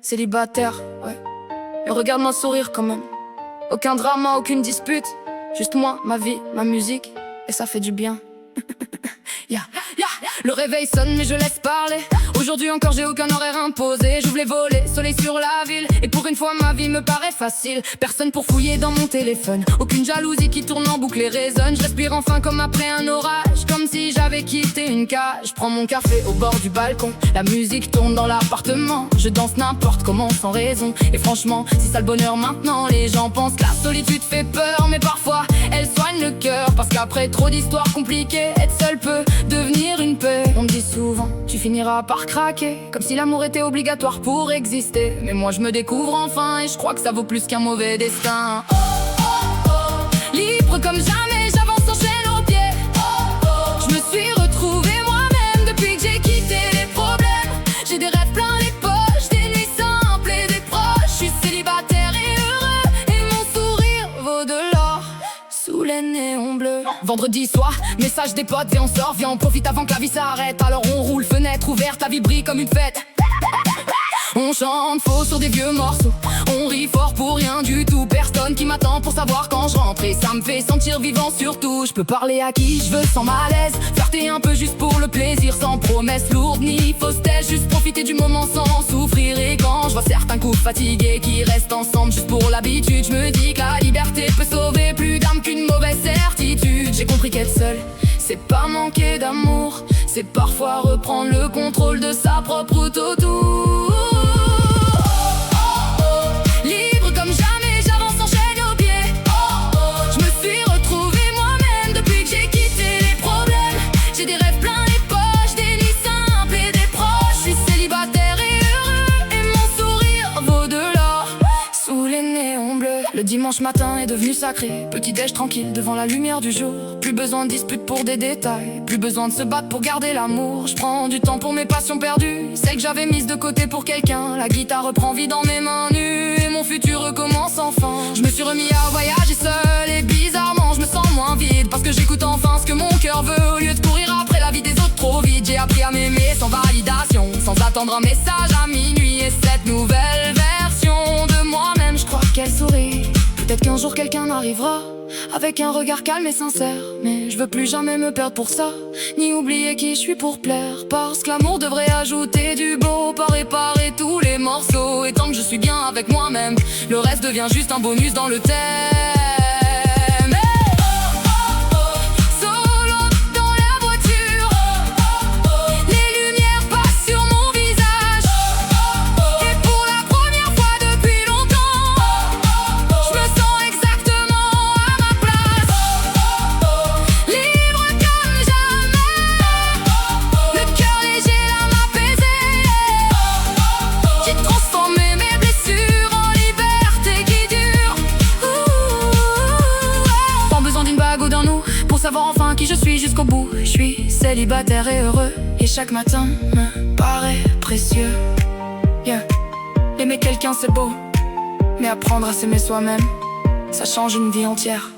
Célibataire, ouais. Et regarde-moi sourire quand même. Aucun drama, aucune dispute. Juste moi, ma vie, ma musique. Et ça fait du bien. Le réveil sonne mais je laisse parler. Aujourd'hui encore j'ai aucun horaire imposé. J'ouvre les volets, soleil sur la ville. Et pour une fois ma vie me paraît facile. Personne pour fouiller dans mon téléphone. Aucune jalousie qui tourne en boucle et résonne. Je respire enfin comme après un orage. Comme si j'avais quitté une cage. Je prends mon café au bord du balcon. La musique tourne dans l'appartement. Je danse n'importe comment sans raison. Et franchement c'est ça le bonheur maintenant. Les gens pensent que la solitude fait peur. Mais parfois elle soigne le cœur. Parce qu'après trop d'histoires compliquées, être seul peut devenir une paix. On me dit souvent, tu finiras par craquer. Comme si l'amour était obligatoire pour exister. Mais moi je me découvre enfin et je crois que ça vaut plus qu'un mauvais destin. Libre comme jamais, j'avance en chaîne aux pieds. Je me suis retrouvé moi-même depuis que j'ai quitté les problèmes. J'ai des rêves plein les poches, des nuits simples et des proches. Je suis célibataire et heureux et mon sourire vaut de l'or sous les néons bleus. Vendredi soir, message des potes, viens on sort, viens on profite avant que la vie s'arrête. Alors on roule, fenêtre ouverte, la vie brille comme une fête. On chante faux sur des vieux morceaux, on rit fort pour rien du tout. Personne qui m'attend pour savoir quand je rentre. Et ça me fait sentir vivant surtout. Je peux parler à qui je veux sans malaise, flirter un peu juste pour le plaisir. Sans promesse lourde ni fausse tête, juste profiter du moment sans souffrir. Et quand je vois certains couples fatigués qui restent ensemble juste pour l'habitude, je me dis que la liberté peut sauver plus d'âmes qu'une mauvaise certitude. J'ai compris qu'être seul, c'est pas manquer d'amour, c'est parfois reprendre le contrôle de sa propre route autour. Libre comme jamais, j'avance en chaîne aux pieds. Je me suis retrouvé moi-même depuis que j'ai quitté les problèmes. J'ai des rêves plein les poches, des nuits simples et des proches. Je suis célibataire et heureux et mon sourire vaut de l'or sous les néons bleus. Le dimanche matin est devenu sacré, petit déj tranquille devant la lumière du jour. Plus besoin de disputes pour des détails, plus besoin de se battre pour garder l'amour. Je prends du temps pour mes passions perdues, celles que j'avais mises de côté pour quelqu'un. La guitare reprend vie dans mes mains nues et mon futur recommence enfin. Je me suis remis à voyager seul et bizarrement je me sens moins vide. Parce que j'écoute enfin ce que mon cœur veut au lieu de courir après la vie des autres trop vite. J'ai appris à m'aimer sans validation, sans attendre un message à minuit. Et cette nouvelle version de moi-même, je crois qu'elle sourit. Peut-être qu'un jour quelqu'un arrivera avec un regard calme et sincère. Mais je veux plus jamais me perdre pour ça, ni oublier qui je suis pour plaire. Parce que l'amour devrait ajouter du beau, pas réparer tous les morceaux. Et tant que je suis bien avec moi-même, le reste devient juste un bonus dans le thème. Pour savoir enfin qui je suis jusqu'au bout. Je suis célibataire et heureux et chaque matin me paraît précieux. Aimer quelqu'un c'est beau, mais apprendre à s'aimer soi-même, ça change une vie entière.